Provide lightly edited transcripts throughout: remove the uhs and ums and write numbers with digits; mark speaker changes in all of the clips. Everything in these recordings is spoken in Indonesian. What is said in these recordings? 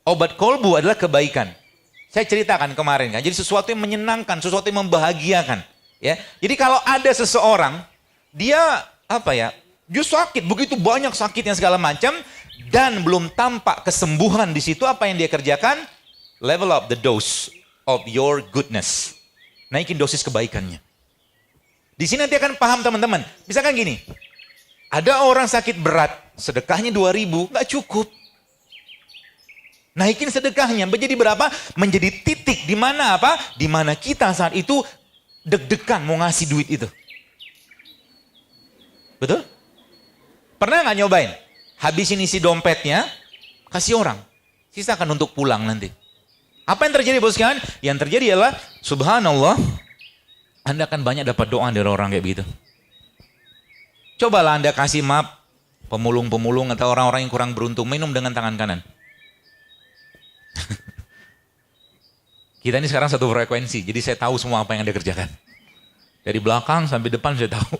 Speaker 1: Obat kolbu adalah kebaikan. Saya ceritakan kemarin kan. Jadi sesuatu yang menyenangkan, sesuatu yang membahagiakan. Ya. Jadi kalau ada seseorang, dia dia sakit, begitu banyak sakitnya segala macam, dan belum tampak kesembuhan di situ, apa yang dia kerjakan? Level up the dose of your goodness. Naikin dosis kebaikannya. Di sini nanti akan paham teman-teman. Misalkan gini, ada orang sakit berat, sedekahnya 2.000, nggak cukup. Naikin sedekahnya menjadi berapa? Menjadi titik di mana apa? Di mana kita saat itu deg-degan mau ngasih duit itu. Betul? Pernah nggak nyobain? Habisin isi dompetnya, kasih orang. Sisakan untuk pulang nanti. Apa yang terjadi bos sekalian? Yang terjadi adalah, subhanallah, Anda akan banyak dapat doa dari orang kayak begitu. Cobalah Anda kasih map pemulung-pemulung atau orang-orang yang kurang beruntung, minum dengan tangan kanan. Kita ini sekarang satu frekuensi, jadi saya tahu semua apa yang Anda kerjakan. Dari belakang sampai depan saya tahu.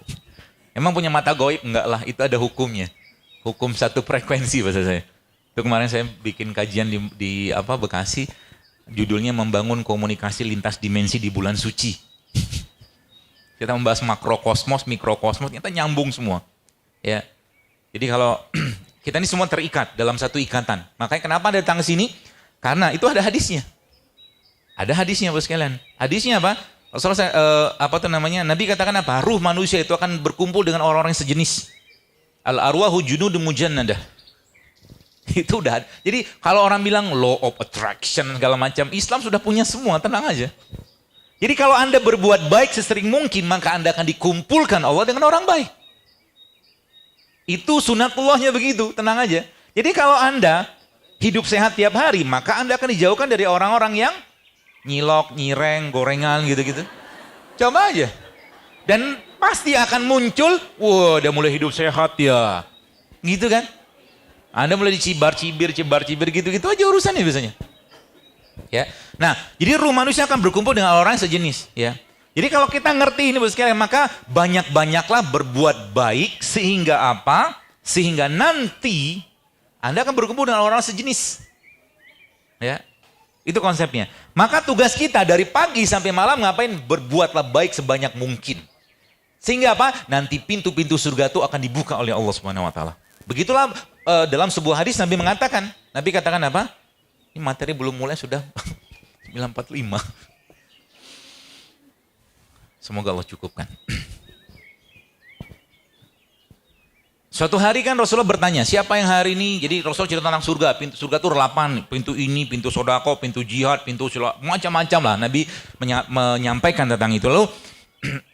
Speaker 1: Emang punya mata goib? Enggak lah, itu ada hukumnya. Hukum satu frekuensi bahasa saya. Itu kemarin saya bikin kajian di Bekasi, judulnya membangun komunikasi lintas dimensi di bulan suci. Kita membahas makrokosmos, mikrokosmos, kita nyambung semua. Ya. Jadi kalau kita ini semua terikat dalam satu ikatan. Makanya kenapa Anda datang ke sini? Karena itu ada hadisnya. Ada hadisnya bos sekalian. Hadisnya apa? Rasulullah Nabi katakan apa? Ruh manusia itu akan berkumpul dengan orang-orang yang sejenis. Al arwahu junudun mujannadah. Itu udah. Jadi kalau orang bilang law of attraction segala macam, Islam sudah punya semua, tenang aja. Jadi kalau Anda berbuat baik sesering mungkin, maka Anda akan dikumpulkan Allah dengan orang baik. Itu sunatullahnya begitu, tenang aja. Jadi kalau Anda hidup sehat tiap hari, maka Anda akan dijauhkan dari orang-orang yang nyilok, nyireng, gorengan gitu-gitu. Coba aja. Dan pasti akan muncul, wah udah mulai hidup sehat ya. Gitu kan? Anda mulai dicibar-cibir gitu-gitu aja urusannya biasanya. Ya. Nah, jadi ruh manusia akan berkumpul dengan orang sejenis, ya. Jadi kalau kita ngerti ini bos sekalian, maka banyak-banyaklah berbuat baik sehingga apa? Sehingga nanti Anda akan berkumpul dengan orang sejenis. Ya. Itu konsepnya. Maka tugas kita dari pagi sampai malam ngapain? Berbuatlah baik sebanyak mungkin. Sehingga apa? Nanti pintu-pintu surga itu akan dibuka oleh Allah Subhanahu wa taala. Begitulah dalam sebuah hadis Nabi mengatakan. Nabi katakan apa? Ini materi belum mulai sudah 9.45. Semoga Allah cukupkan. Suatu hari kan Rasulullah bertanya, siapa yang hari ini, jadi Rasulullah cerita tentang surga, pintu surga itu 8, pintu ini, pintu sodako, pintu jihad, pintu macam-macam lah. Nabi menyampaikan tentang itu. Lalu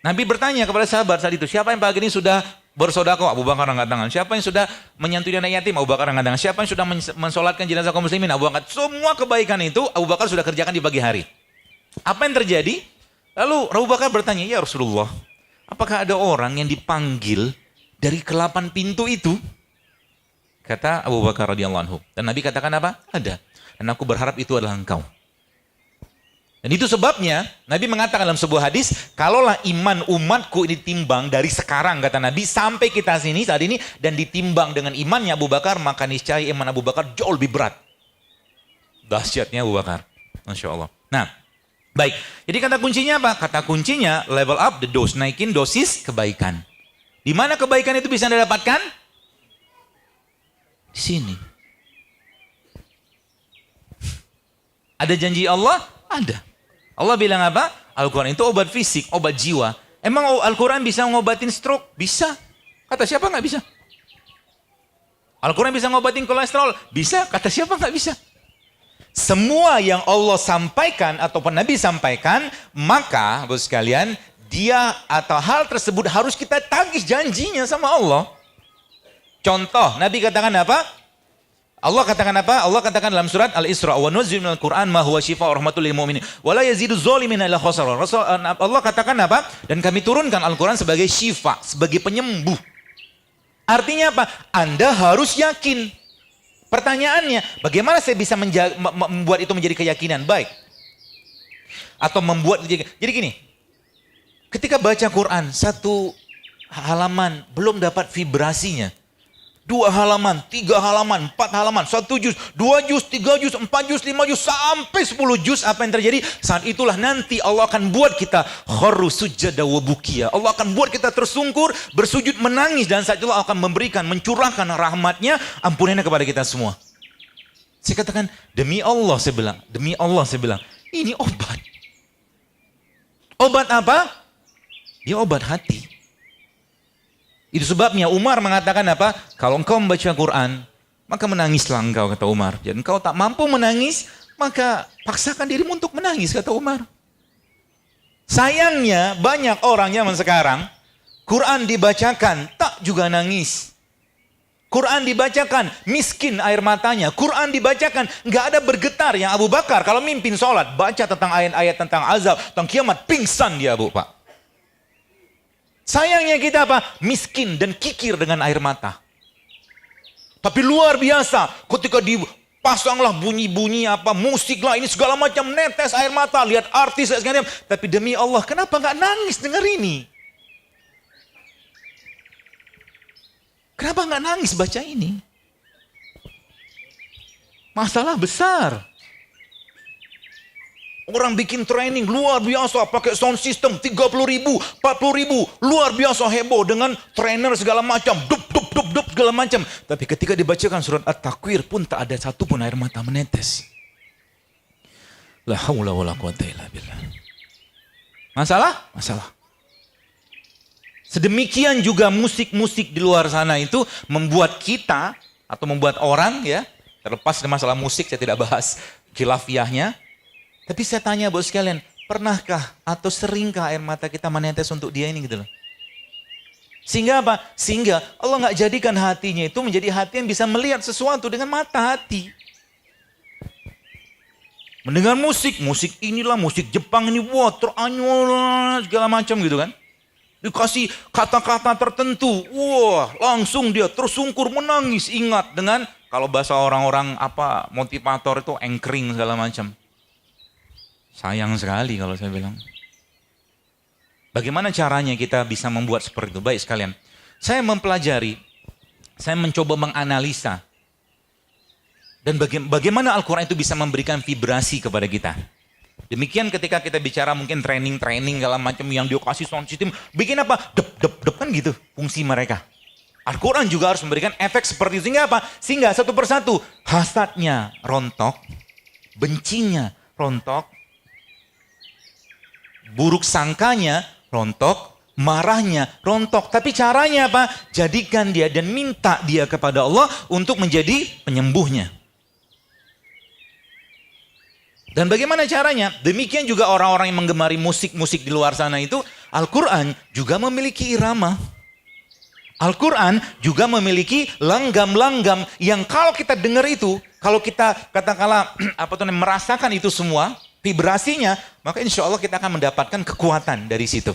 Speaker 1: Nabi bertanya kepada sahabat saat itu, siapa yang pagi ini sudah bersodako? Abu Bakar angkat tangan. Siapa yang sudah menyantuni anak yatim? Abu Bakar angkat tangan. Siapa yang sudah mensolatkan jenazah kaum muslimin? Abu Bakar. Semua kebaikan itu Abu Bakar sudah kerjakan di pagi hari. Apa yang terjadi? Lalu Abu Bakar bertanya, ya Rasulullah, apakah ada orang yang dipanggil dari ke-8 pintu itu? Kata Abu Bakar radhiyallahu anhu. Dan Nabi katakan apa? Ada. Dan aku berharap itu adalah engkau. Dan itu sebabnya Nabi mengatakan dalam sebuah hadis, kalaulah iman umatku ini ditimbang dari sekarang, kata Nabi, sampai kita sini saat ini, dan ditimbang dengan imannya Abu Bakar, maka niscaya iman Abu Bakar jauh lebih berat. Dahsyatnya Abu Bakar. Masya Allah. Nah, baik. Jadi kata kuncinya apa? Kata kuncinya level up the dose, naikin dosis kebaikan. Di mana kebaikan itu bisa Anda dapatkan? Di sini. Ada janji Allah? Ada. Allah bilang apa? Al-Quran itu obat fisik, obat jiwa. Emang Al-Quran bisa ngobatin stroke? Bisa. Kata siapa nggak bisa? Al-Quran bisa ngobatin kolesterol? Bisa. Kata siapa nggak bisa? Semua yang Allah sampaikan ataupun Nabi sampaikan, maka bos sekalian, dia atau hal tersebut harus kita tagih janjinya sama Allah. Contoh, Nabi katakan apa? Allah katakan apa? Allah katakan dalam surat Al-Isra, "Wa nunazzilu minal Qur'an ma huwa syifaa'un wa rahmatul lil mu'minin wa la yazidu dz-dzalimina illa khasara." Allah katakan apa? Dan kami turunkan Al-Quran sebagai syifa, sebagai penyembuh. Artinya apa? Anda harus yakin. Pertanyaannya, bagaimana saya bisa membuat itu menjadi keyakinan? Baik. Atau membuat, jadi gini. Ketika baca Quran, satu halaman belum dapat vibrasinya. halaman, 3 halaman, 4 halaman, 1 juz, 2 juz, 3 juz, 4 juz, 5 juz, sampai 10 juz. Apa yang terjadi? Saat itulah nanti Allah akan buat kita kharru sujada wa bukiya. Allah akan buat kita tersungkur, bersujud, menangis. Dan saat itulah Allah akan memberikan, mencurahkan rahmatnya, ampunannya kepada kita semua. Saya katakan, demi Allah saya bilang, demi Allah saya bilang, ini obat. Obat apa? Ya obat hati. Itu sebabnya Umar mengatakan apa? Kalau engkau membaca Quran, maka menangislah engkau, kata Umar. Dan engkau tak mampu menangis, maka paksakan dirimu untuk menangis, kata Umar. Sayangnya banyak orang zaman sekarang, Quran dibacakan, tak juga nangis. Quran dibacakan, miskin air matanya. Quran dibacakan, nggak ada bergetar. Yang Abu Bakar kalau mimpin sholat, baca tentang ayat-ayat tentang azab, tentang kiamat, pingsan dia, Bu, Pak. Sayangnya kita apa? Miskin dan kikir dengan air mata. Tapi luar biasa ketika dipasanglah bunyi-bunyi apa, musik lah, ini segala macam, netes air mata, lihat artis segala macam. Tapi demi Allah, kenapa nggak nangis dengar ini? Kenapa nggak nangis baca ini? Masalah besar. Orang bikin training luar biasa, pakai sound system 30.000, 40.000, luar biasa heboh dengan trainer segala macam, dup segala macam. Tapi ketika dibacakan surat At-Takwir pun tak ada satu pun air mata menetes. La haula wala quwata illa billah. Masalah. Sedemikian juga musik-musik di luar sana itu membuat kita atau membuat orang, ya, terlepas dari masalah musik saya tidak bahas khilafiyahnya. Tapi saya tanya bos sekalian, pernahkah atau seringkah air mata kita menetes untuk dia ini gitu loh? Sehingga apa? Sehingga Allah nggak jadikan hatinya itu menjadi hati yang bisa melihat sesuatu dengan mata hati. Mendengar musik inilah, musik Jepang ini, wah teranyol segala macam gitu kan. Dikasih kata-kata tertentu, wah langsung dia tersungkur menangis, ingat dengan kalau bahasa orang-orang apa motivator itu anchoring segala macam. Sayang sekali kalau saya bilang. Bagaimana caranya kita bisa membuat seperti itu? Baik sekalian, saya mempelajari, saya mencoba menganalisa. Dan bagaimana Al-Quran itu bisa memberikan vibrasi kepada kita. Demikian ketika kita bicara mungkin training segala macam yang dia kasih sound system. Bikin apa? Dep kan gitu fungsi mereka. Al-Quran juga harus memberikan efek seperti itu. Sehingga apa? Sehingga satu persatu hasadnya rontok, bencinya rontok, buruk sangkanya rontok, marahnya rontok. Tapi caranya apa? Jadikan dia dan minta dia kepada Allah untuk menjadi penyembuhnya. Dan bagaimana caranya? Demikian juga orang-orang yang menggemari musik-musik di luar sana itu, Al-Quran juga memiliki irama. Al-Quran juga memiliki langgam-langgam yang kalau kita dengar itu, kalau kita katakanlah merasakan itu semua, vibrasinya, maka insya Allah kita akan mendapatkan kekuatan dari situ.